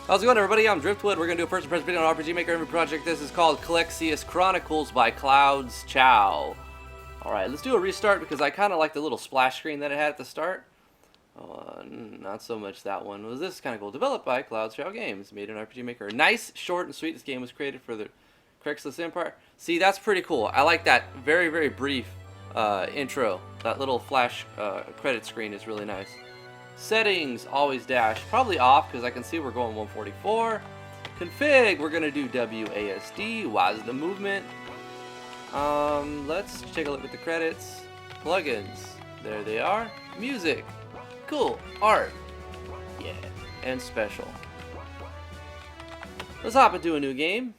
How's it going, everybody? I'm Driftwood. We're going to do a first impression video on RPG Maker every project. This is called Crelixis Chronicles by CloudzChow. Alright, let's do a restart because I kind of like the little splash screen that it had at the start. Not so much that one. Was this kind of cool? Developed by CloudzChow Games, made in RPG Maker. Nice, short, and sweet. This game was created for the Crelixis Empire. See, that's pretty cool. I like that very, very brief intro. That little flash credit screen is really nice. Settings, always dash, probably off because I can see we're going 144. Config, we're gonna do WASD. Why's the movement? Let's take a look at the credits. Plugins, there they are. Music, cool. Art, yeah, and special. Let's hop into a new game.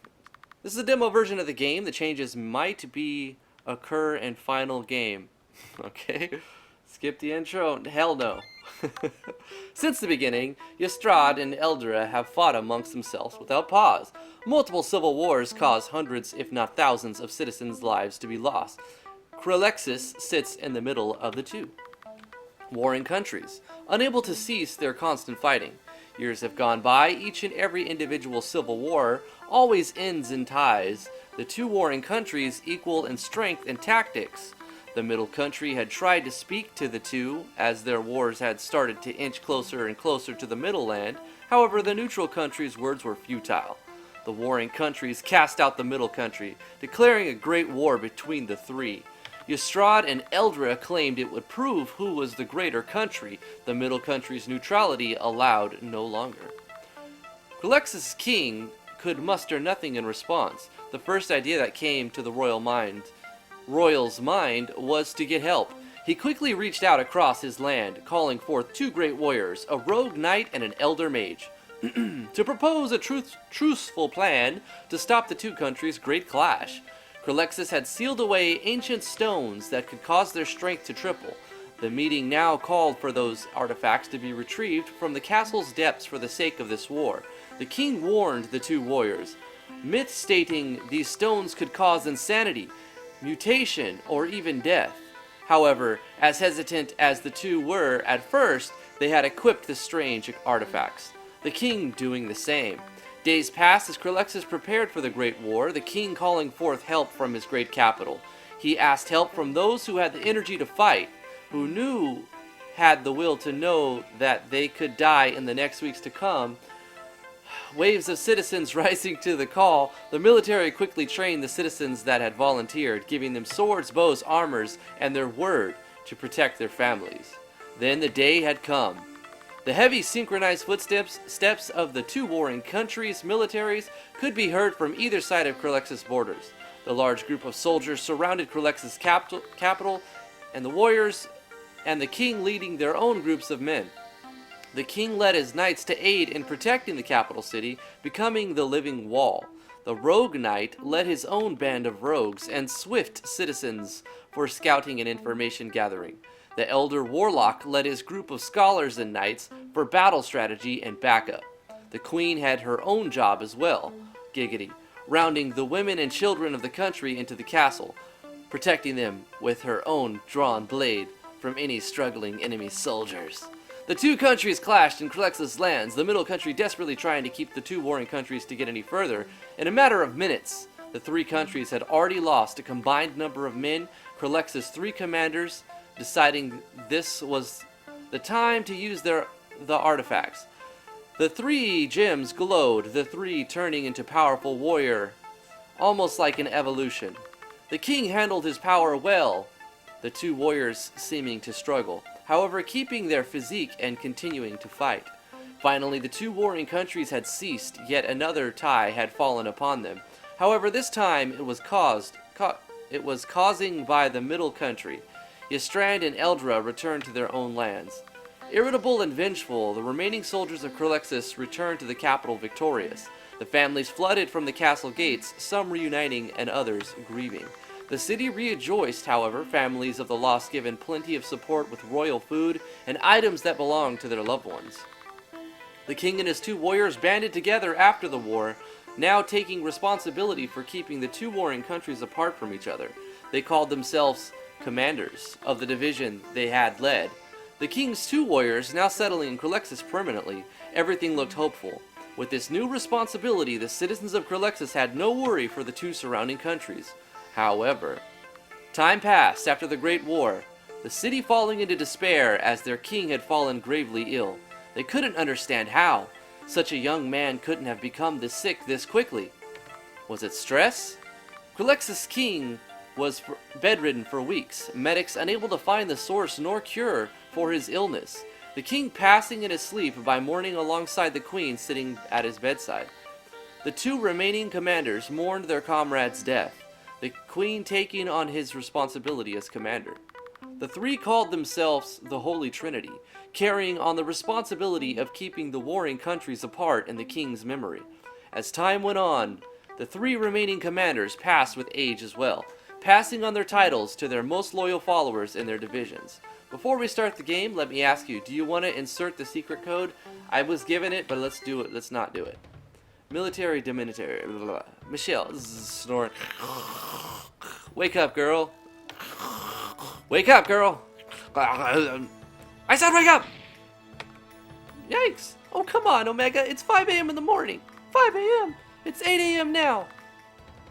This is a demo version of the game. The changes might occur in final game. Okay, skip the intro. Hell no. Since the beginning, Yestrad and Eldra have fought amongst themselves without pause. Multiple civil wars cause hundreds, if not thousands, of citizens' lives to be lost. Crelixis sits in the middle of the two. Warring countries, unable to cease their constant fighting. Years have gone by, each and every individual civil war always ends in ties. The two warring countries equal in strength and tactics. The middle country had tried to speak to the two as their wars had started to inch closer and closer to the middle land. However, the neutral country's words were futile. The warring countries cast out the middle country, declaring a great war between the three. Yestrad and Eldra claimed it would prove who was the greater country. The middle country's neutrality allowed no longer. Crelixis' king could muster nothing in response. The first idea that came to the royal's mind was to get help. He quickly reached out across his land, calling forth two great warriors, a rogue knight and an elder mage, to propose a truthful plan to stop the two countries' great clash. Crelixis had sealed away ancient stones that could cause their strength to triple. The meeting now called for those artifacts to be retrieved from the castle's depths for the sake of this war. The king warned the two warriors, myths stating these stones could cause insanity, mutation, or even death. However, as hesitant as the two were at first, they had equipped the strange artifacts, the king doing the same. Days passed as Crelixis prepared for the Great War, the king calling forth help from his great capital. He asked help from those who had the energy to fight, who had the will to know that they could die in the next weeks to come. Waves of citizens rising to the call, the military quickly trained the citizens that had volunteered, giving them swords, bows, armors, and their word to protect their families. Then the day had come. The heavy synchronized footsteps of the two warring countries' militaries could be heard from either side of Crelixis' borders. The large group of soldiers surrounded Crelixis' capital, and the warriors and the king leading their own groups of men. The king led his knights to aid in protecting the capital city, becoming the living wall. The rogue knight led his own band of rogues and swift citizens for scouting and information gathering. The elder warlock led his group of scholars and knights for battle strategy and backup. The queen had her own job as well, giggity, rounding the women and children of the country into the castle, protecting them with her own drawn blade from any struggling enemy soldiers. The two countries clashed in Crelixis' lands, the middle country desperately trying to keep the two warring countries to get any further. In a matter of minutes, the three countries had already lost a combined number of men. Crelixis' three commanders deciding this was the time to use the artifacts. The three gems glowed, the three turning into powerful warrior, almost like an evolution. The king handled his power well, the two warriors seeming to struggle, however keeping their physique and continuing to fight. Finally, the two warring countries had ceased, yet another tie had fallen upon them. However, this time it was causing by the middle country. Yestrad and Eldra returned to their own lands. Irritable and vengeful, the remaining soldiers of Crelixis returned to the capital victorious. The families flooded from the castle gates, some reuniting and others grieving. The city rejoiced, however, families of the lost given plenty of support with royal food and items that belonged to their loved ones. The king and his two warriors banded together after the war, now taking responsibility for keeping the two warring countries apart from each other. They called themselves commanders of the division they had led. The king's two warriors now settling in Crelixis permanently, everything looked hopeful. With this new responsibility, the citizens of Crelixis had no worry for the two surrounding countries. However, time passed after the Great War, the city falling into despair as their king had fallen gravely ill. They couldn't understand how such a young man couldn't have become this sick this quickly. Was it stress? Crelixis' king was bedridden for weeks, medics unable to find the source nor cure for his illness. The king passing in his sleep by mourning alongside the queen sitting at his bedside. The two remaining commanders mourned their comrade's death, the queen taking on his responsibility as commander. The three called themselves the Holy Trinity, carrying on the responsibility of keeping the warring countries apart in the king's memory. As time went on, the three remaining commanders passed with age as well, passing on their titles to their most loyal followers in their divisions. Before we start the game, let me ask you, do you want to insert the secret code? I was given it, but let's do it. Let's not do it. Military diminitary. Michelle, snort. Wake up, girl. Wake up, girl. I said wake up! Yikes. Oh, come on, Omega. It's 5 a.m. in the morning. 5 a.m. It's 8 a.m. now.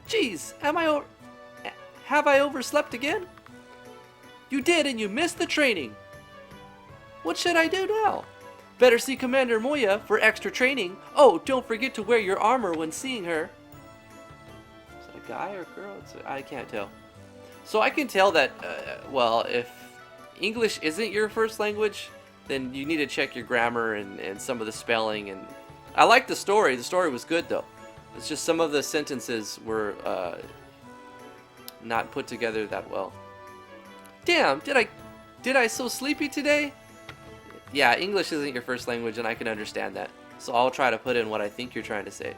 Jeez, have I overslept again? You did, and you missed the training. What should I do now? Better see Commander Moya for extra training. Oh, don't forget to wear your armor when seeing her. Is it a guy or a girl? I can't tell. So I can tell that, well, if English isn't your first language, then you need to check your grammar and some of the spelling. And I like the story. The story was good, though. It's just some of the sentences were not put together that well. Damn, did I so sleepy today? Yeah, English isn't your first language, and I can understand that. So I'll try to put in what I think you're trying to say.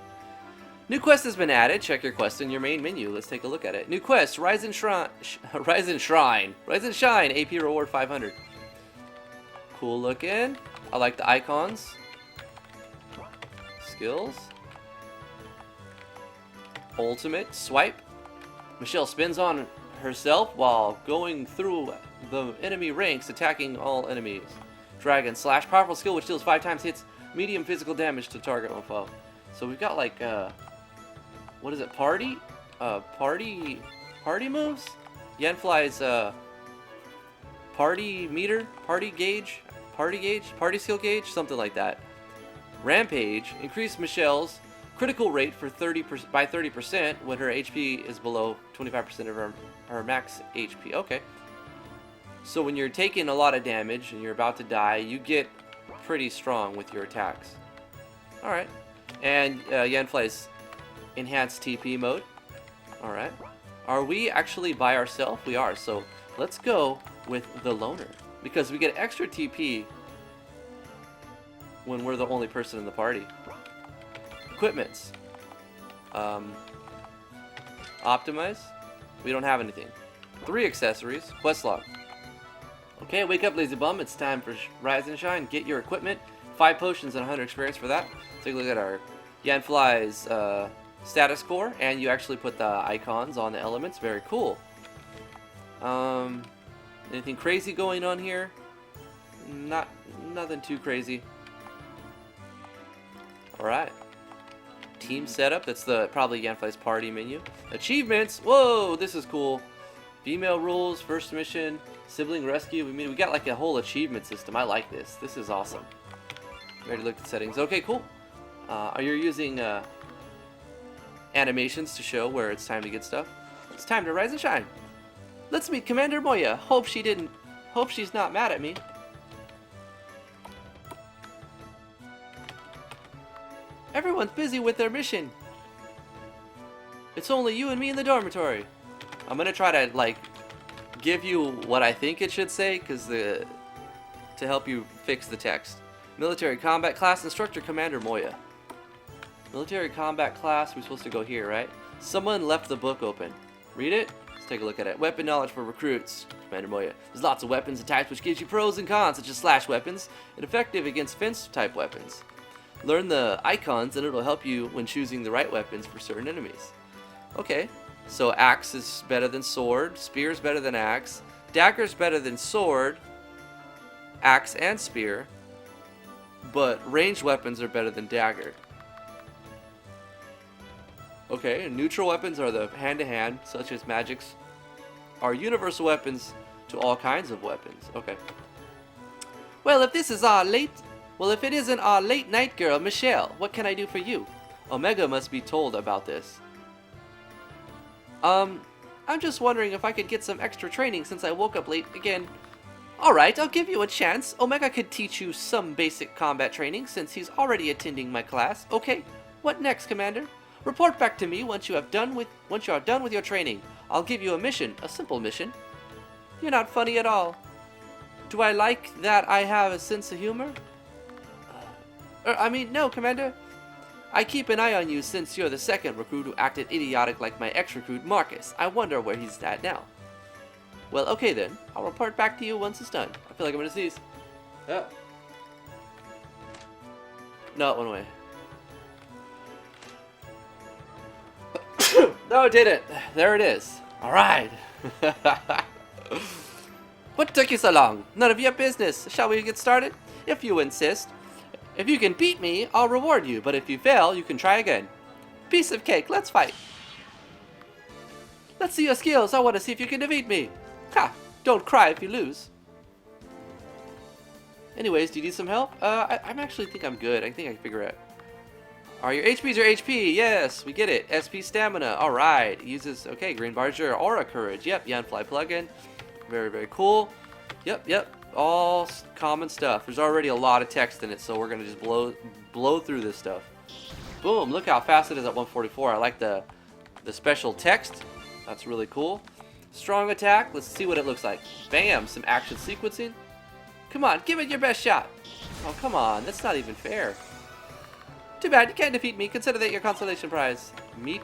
New quest has been added. Check your quest in your main menu. Let's take a look at it. New quest, Rise and Shine. Rise and Shine, AP reward 500. Cool looking. I like the icons. Skills. Ultimate, swipe. Michelle spins on herself while going through the enemy ranks, attacking all enemies. Dragon slash, powerful skill which deals 5 times hits medium physical damage to target one foe. So we've got like what is it? Party moves. Yanfly's party meter, party skill gauge, something like that. Rampage, increase Michelle's critical rate for 30% when her HP is below 25% of her max HP. Okay. So when you're taking a lot of damage and you're about to die, you get pretty strong with your attacks. Alright. And Yanfly's enhanced TP mode. Alright. Are we actually by ourselves? We are. So let's go with the loner. Because we get extra TP when we're the only person in the party. Equipments. Optimize. We don't have anything. 3 accessories. Quest log. Okay, wake up, lazy bum. It's time for Rise and Shine. Get your equipment. 5 potions and 100 experience for that. Take a look at our Yanfly's status core, and you actually put the icons on the elements. Very cool. Anything crazy going on here? Nothing too crazy. All right. Team setup. That's probably Yanfly's party menu. Achievements. Whoa, this is cool. Female rules. First mission. Sibling rescue. We got like a whole achievement system. I like this. This is awesome. Ready to look at the settings. Okay, cool. Are you using animations to show where it's time to get stuff? It's time to rise and shine. Let's meet Commander Moya. Hope she's not mad at me. Everyone's busy with their mission. It's only you and me in the dormitory. I'm gonna try to like give you what I think it should say, to help you fix the text. Military combat class instructor Commander Moya. Military combat class. We're supposed to go here, right? Someone left the book open. Read it. Let's take a look at it. Weapon knowledge for recruits. Commander Moya. There's lots of weapons and types which gives you pros and cons, such as slash weapons and effective against fence type weapons. Learn the icons and it'll help you when choosing the right weapons for certain enemies. Okay, so axe is better than sword, spear is better than axe, dagger is better than sword, axe and spear, but ranged weapons are better than dagger. Okay, neutral weapons are the hand-to-hand, such as magics, are universal weapons to all kinds of weapons. Okay. Well, if it isn't our late night girl, Michelle, what can I do for you? Omega must be told about this. I'm just wondering if I could get some extra training since I woke up late again. Alright, I'll give you a chance. Omega could teach you some basic combat training since he's already attending my class. Okay, what next, Commander? Report back to me once you are done with your training. I'll give you a mission, a simple mission. You're not funny at all. Do I like that I have a sense of humor? No, Commander. I keep an eye on you since you're the second recruit who acted idiotic like my ex-recruit Marcus. I wonder where he's at now. Well, okay then. I'll report back to you once it's done. I feel like I'm gonna sneeze. Yeah. No, it went away. No, it didn't. There it is. Alright. What took you so long? None of your business. Shall we get started? If you insist. If you can beat me, I'll reward you, but if you fail, you can try again. Piece of cake, let's fight. Let's see your skills. I want to see if you can defeat me. Ha! Don't cry if you lose. Anyways, do you need some help? I actually think I'm good. I think I can figure it. Are your HPs your HP? Yes, we get it. SP stamina. Alright. Uses, okay, green bars your aura courage. Yep, Yanfly plugin. Very, very cool. Yep. All common stuff. There's already a lot of text in it, so we're going to just blow through this stuff. Boom, look how fast it is at 144. I like the special text. That's really cool. Strong attack. Let's see what it looks like. Bam, some action sequencing. Come on, give it your best shot. Oh, come on. That's not even fair. Too bad, you can't defeat me. Consider that your consolation prize. Meat?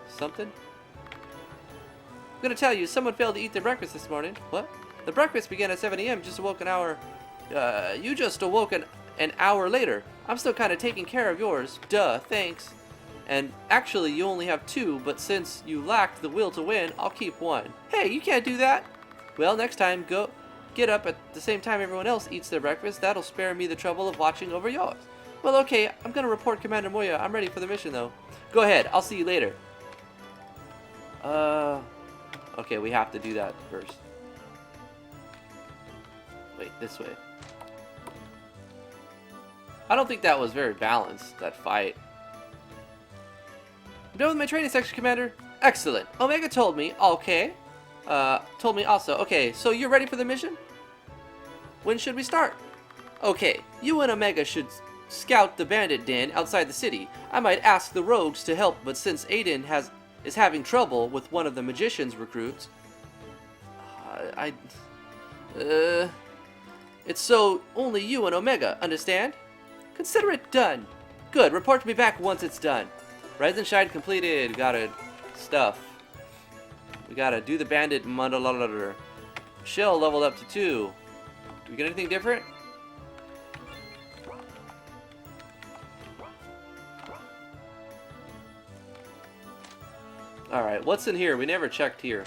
Something? I'm gonna tell you, someone failed to eat their breakfast this morning. What? The breakfast began at 7 a.m. Just awoke an hour. You just awoke an hour later. I'm still kind of taking care of yours. Duh, thanks. And actually, you only have 2, but since you lacked the will to win, I'll keep 1. Hey, you can't do that. Well, next time, go get up at the same time everyone else eats their breakfast. That'll spare me the trouble of watching over yours. Well, okay, I'm gonna report Commander Moya. I'm ready for the mission, though. Go ahead, I'll see you later. Okay, we have to do that first. Wait, this way. I don't think that was very balanced, that fight. I'm done with my training section, Commander. Excellent. Omega told me, okay. Told me also, okay, so you're ready for the mission? When should we start? Okay, you and Omega should scout the bandit den outside the city. I might ask the rogues to help, but since Aiden is having trouble with one of the magician's recruits, it's so only you and Omega, understand? Consider it done. Good, report to me back once it's done. Rise and Shine completed. Gotta stuff. We gotta do the bandit mandalala. Shell leveled up to 2. Do we get anything different? Alright, what's in here? We never checked here.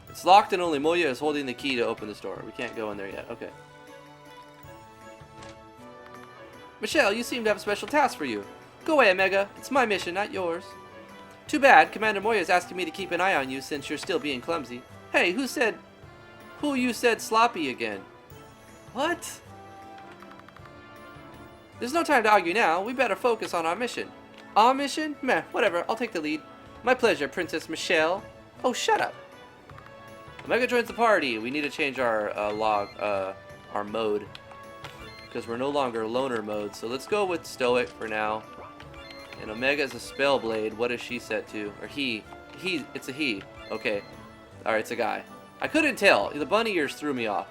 It's locked and only Moya is holding the key to open this door. We can't go in there yet. Okay. Michelle, you seem to have a special task for you. Go away, Omega. It's my mission, not yours. Too bad. Commander Moya is asking me to keep an eye on you since you're still being clumsy. Hey, who you said sloppy again? What? There's no time to argue now. We better focus on our mission. Our mission? Meh, whatever. I'll take the lead. My pleasure, Princess Michelle. Oh, shut up. Omega joins the party. We need to change our our mode. Because we're no longer loner mode. So let's go with Stoic for now. And Omega is a Spellblade. What is she set to? Or he. It's a he. Okay. Alright, it's a guy. I couldn't tell. The bunny ears threw me off.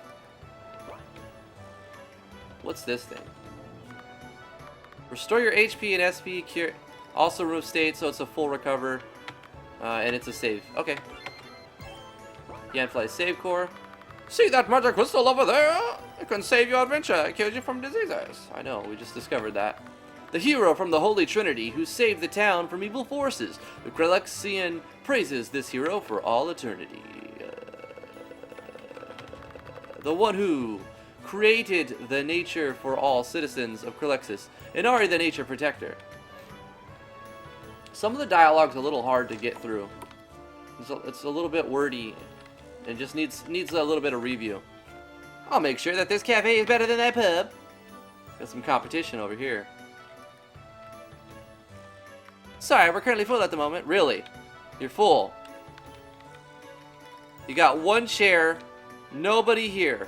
What's this thing? Restore your HP and SP. Cure. Also remove state, so it's a full recover. And it's a save. Okay. Yanfly save core. See that magic crystal over there? It can save your adventure and cure you from diseases. I know, we just discovered that. The hero from the Holy Trinity who saved the town from evil forces. The Crelixian praises this hero for all eternity. The one who created the nature for all citizens of Crelixis. Inari the nature protector. Some of the dialogue's a little hard to get through. It's a little bit wordy. It just needs a little bit of review. I'll make sure that this cafe is better than that pub. Got some competition over here. Sorry, we're currently full at the moment. Really? You're full. You got one chair, nobody here.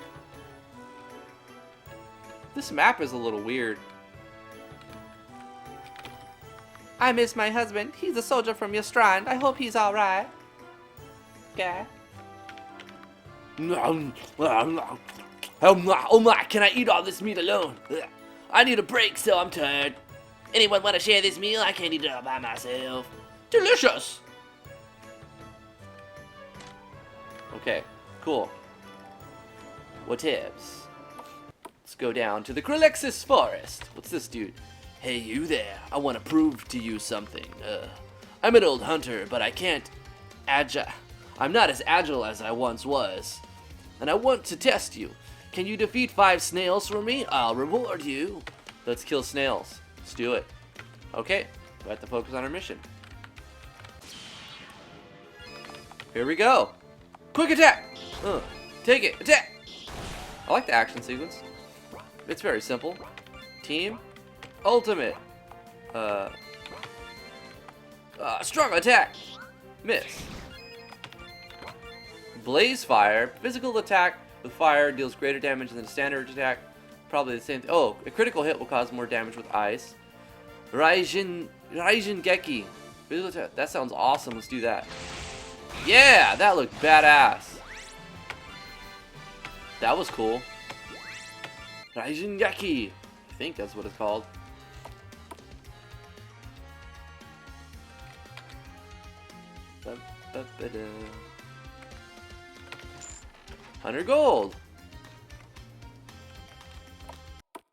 This map is a little weird. I miss my husband. He's a soldier from your strand. I hope he's alright. Yeah. Oh my, can I eat all this meat alone? I need a break, so I'm tired. Anyone want to share this meal? I can't eat it all by myself. Delicious! Okay, cool. What else? Let's go down to the Crelixis forest. What's this dude? Hey, you there. I want to prove to you something. I'm an old hunter, but I'm not as agile as I once was. And I want to test you. Can you defeat 5 snails for me? I'll reward you. Let's kill snails. Let's do it. Okay, we have to focus on our mission. Here we go. Quick attack! Take it, attack! I like the action sequence. It's very simple. Team, ultimate. Strong attack. Miss. Blaze fire. Physical attack with fire deals greater damage than a standard attack. Probably the same. Oh, a critical hit will cause more damage with ice. Raijin Geki. Physical attack. That sounds awesome. Let's do that. Yeah, that looked badass. That was cool. Raijin Geki. I think that's what it's called. Ba-ba-ba-da. 100 gold.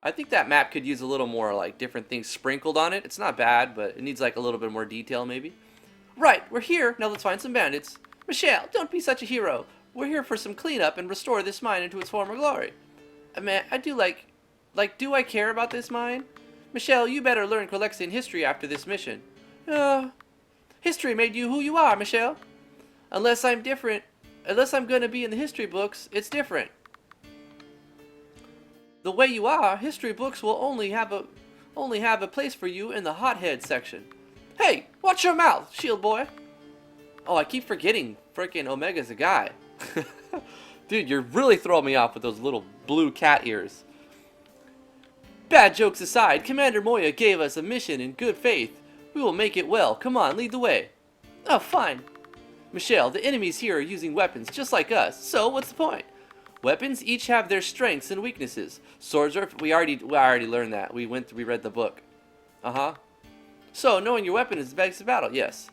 I think that map could use a little more like different things sprinkled on it. It's not bad, but it needs like a little bit more detail maybe. Right, we're here. Now let's find some bandits. Michelle, don't be such a hero. We're here for some cleanup and restore this mine into its former glory. Man, I do do I care about this mine? Michelle, you better learn Crelexian history after this mission. History made you who you are, Michelle. Unless I'm gonna be in the history books, it's different. The way you are, history books will only have a place for you in the hothead section. Hey, watch your mouth, shield boy. Oh, I keep forgetting frickin' Omega's a guy. Dude, you're really throwing me off with those little blue cat ears. Bad jokes aside, Commander Moya gave us a mission in good faith. We will make it well. Come on, lead the way. Oh, fine. Michelle, the enemies here are using weapons just like us, so what's the point? Weapons each have their strengths and weaknesses. Swords are... We already learned that. We read the book. So, knowing your weapon is the best battle, yes.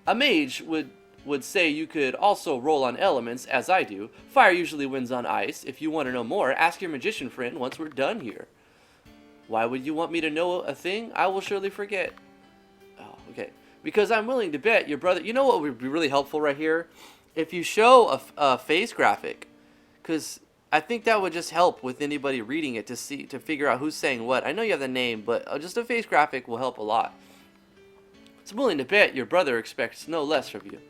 A mage would say you could also roll on elements, as I do. Fire usually wins on ice. If you want to know more, ask your magician friend once we're done here. Why would you want me to know a thing? I will surely forget. Oh, okay. Because I'm willing to bet your brother... You know what would be really helpful right here? If you show a face graphic. Because I think that would just help with anybody reading it to figure out who's saying what. I know you have the name, but just a face graphic will help a lot. So I'm willing to bet your brother expects no less from you.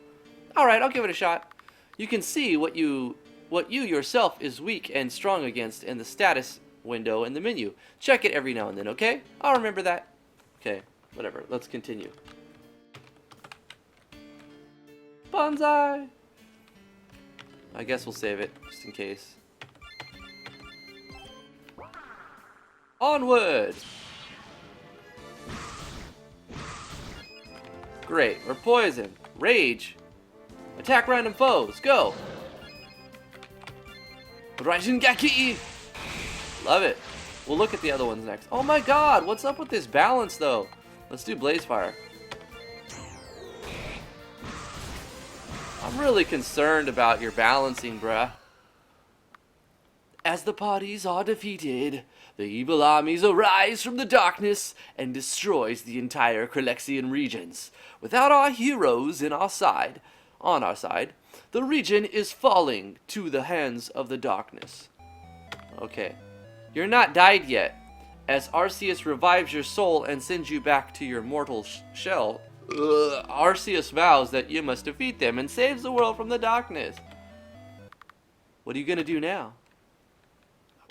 Alright, I'll give it a shot. You can see what you yourself is weak and strong against in the status window in the menu. Check it every now and then, okay? I'll remember that. Okay, whatever. Let's continue. Bonsai! I guess we'll save it, just in case. Onward! Great, we're poisoned. Rage. Attack random foes, go! Raijingeki! Love it. We'll look at the other ones next. Oh my god, what's up with this balance though? Let's do Blaze Fire. I'm really concerned about your balancing, bruh. As the parties are defeated, the evil armies arise from the darkness and destroys the entire Crelexian regions. Without our heroes on our side, the region is falling to the hands of the darkness. Okay. You're not died yet. As Arceus revives your soul and sends you back to your mortal shell, Arceus vows that you must defeat them and saves the world from the darkness. What are you gonna do now?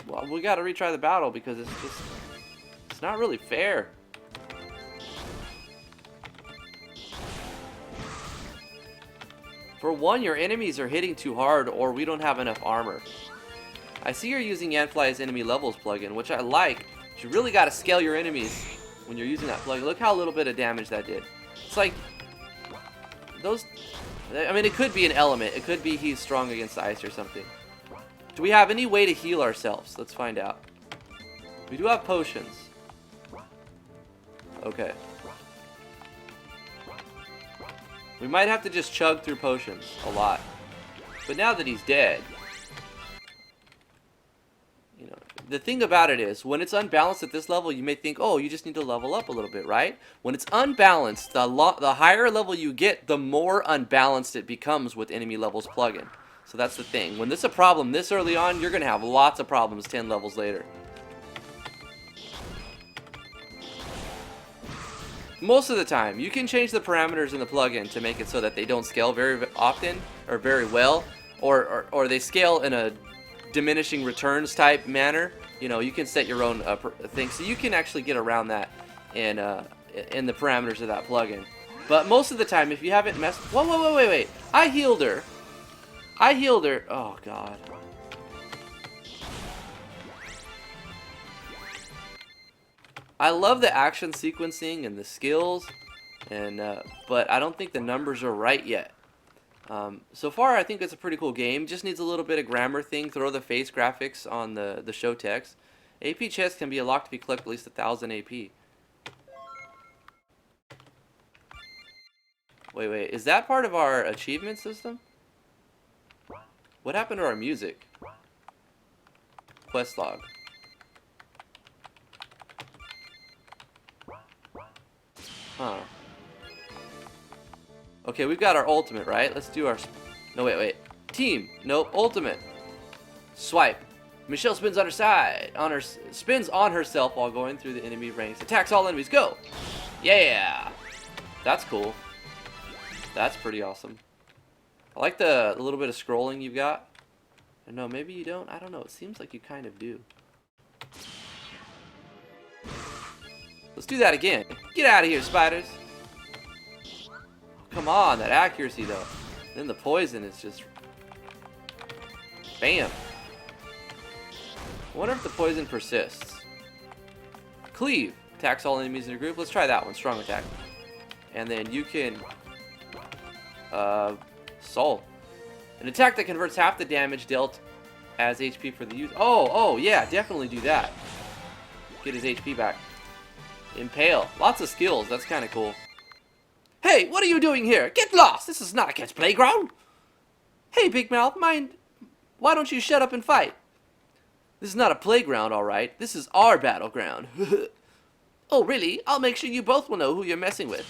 Well, we gotta retry the battle because it's not really fair. For one, your enemies are hitting too hard, or we don't have enough armor. I see you're using Yanfly's enemy levels plugin, which I like. But you really gotta scale your enemies when you're using that plugin. Look how little bit of damage that did. It's like those. I mean, it could be an element. It could be he's strong against ice or something. Do we have any way to heal ourselves? Let's find out. We do have potions. Okay. We might have to just chug through potions a lot. But now that he's dead, you know, the thing about it is, when it's unbalanced at this level, you may think, oh, you just need to level up a little bit, right? When it's unbalanced, the higher level you get, the more unbalanced it becomes with enemy levels plugin. So that's the thing. When this is a problem this early on, you're going to have lots of problems 10 levels later. Most of the time, you can change the parameters in the plugin to make it so that they don't scale very often or very well, or they scale in a diminishing returns type manner. You know, you can set your own thing, so you can actually get around that in the parameters of that plugin. But most of the time, if you haven't messed... Whoa, wait. I healed her. Oh, God. I love the action sequencing and the skills, but I don't think the numbers are right yet. So far, I think it's a pretty cool game. Just needs a little bit of grammar thing. Throw the face graphics on the show text. AP chests can be unlocked if you collect at least 1,000 AP. Wait. Is that part of our achievement system? What happened to our music? Quest log. Huh. Okay, we've got our ultimate, right? Let's do our... No, wait. Team. Nope. Ultimate. Swipe. Michelle spins on her side. Spins on herself while going through the enemy ranks. Attacks all enemies. Go. Yeah. That's cool. That's pretty awesome. I like the little bit of scrolling you've got. No, maybe you don't. I don't know. It seems like you kind of do. Let's do that again. Get out of here, spiders. Oh, come on, that accuracy though. Then the poison is just... Bam. I wonder if the poison persists. Cleave. Attacks all enemies in your group. Let's try that one. Strong attack. And then you can... Soul. An attack that converts half the damage dealt as HP for the user. Oh, yeah, definitely do that. Get his HP back. Impale. Lots of skills. That's kind of cool. Hey, what are you doing here? Get lost! This is not a kid's playground! Hey, Big Mouth, why don't you shut up and fight? This is not a playground, alright. This is our battleground. Oh, really? I'll make sure you both will know who you're messing with.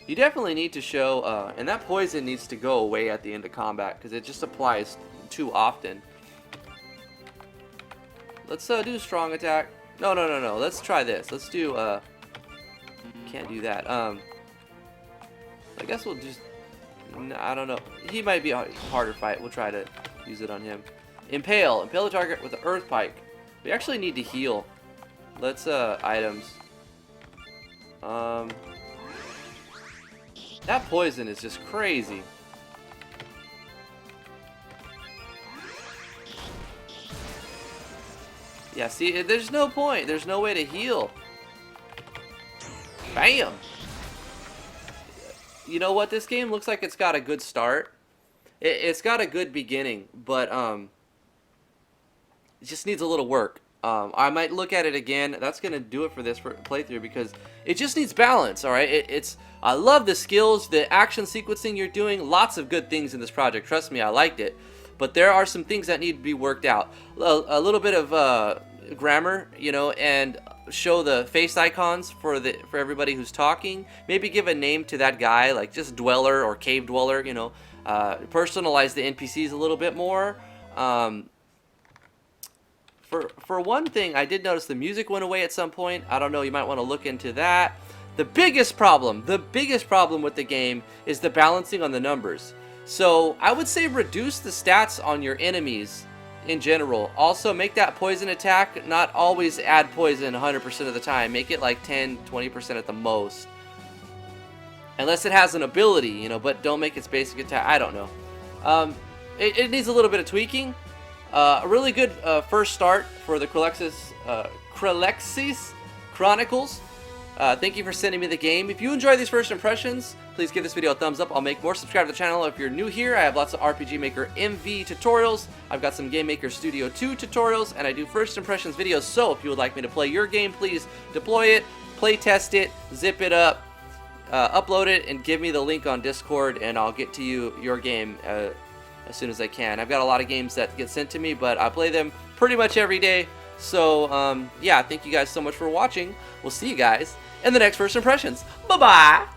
You definitely need to show, and that poison needs to go away at the end of combat, because it just applies too often. Let's do strong attack. No. Let's try this. Let's do, can't do that. I guess we'll just, I don't know. He might be a harder fight. We'll try to use it on him. Impale. Impale the target with the earth pike. We actually need to heal. Let's, items. That poison is just crazy. Yeah, see, there's no point. There's no way to heal. Bam! You know what? This game looks like it's got a good start. It's got a good beginning, but it just needs a little work. I might look at it again. That's going to do it for this playthrough because it just needs balance, alright? I love the skills, the action sequencing you're doing. Lots of good things in this project. Trust me, I liked it. But there are some things that need to be worked out. A little bit of grammar, you know, and show the face icons for everybody who's talking. Maybe give a name to that guy, like just Dweller or Cave Dweller, you know. Personalize the NPCs a little bit more. For one thing, I did notice the music went away at some point. I don't know, you might want to look into that. The biggest problem with the game is the balancing on the numbers. So I would say reduce the stats on your enemies in general. Also, make that poison attack not always add poison 100% of the time. Make it like 10-20% at the most. Unless it has an ability, you know, but don't make its basic attack. I don't know. It needs a little bit of tweaking. A really good first start for the Crelixis Chronicles. Thank you for sending me the game. If you enjoy these first impressions, please give this video a thumbs up. I'll make more. Subscribe to the channel if you're new here. I have lots of RPG Maker MV tutorials. I've got some Game Maker Studio 2 tutorials, and I do first impressions videos. So if you would like me to play your game, please deploy it, play test it, zip it up, upload it, and give me the link on Discord, and I'll get to you your game as soon as I can. I've got a lot of games that get sent to me, but I play them pretty much every day. So yeah, thank you guys so much for watching. We'll see you guys in the next first impressions. Bye bye.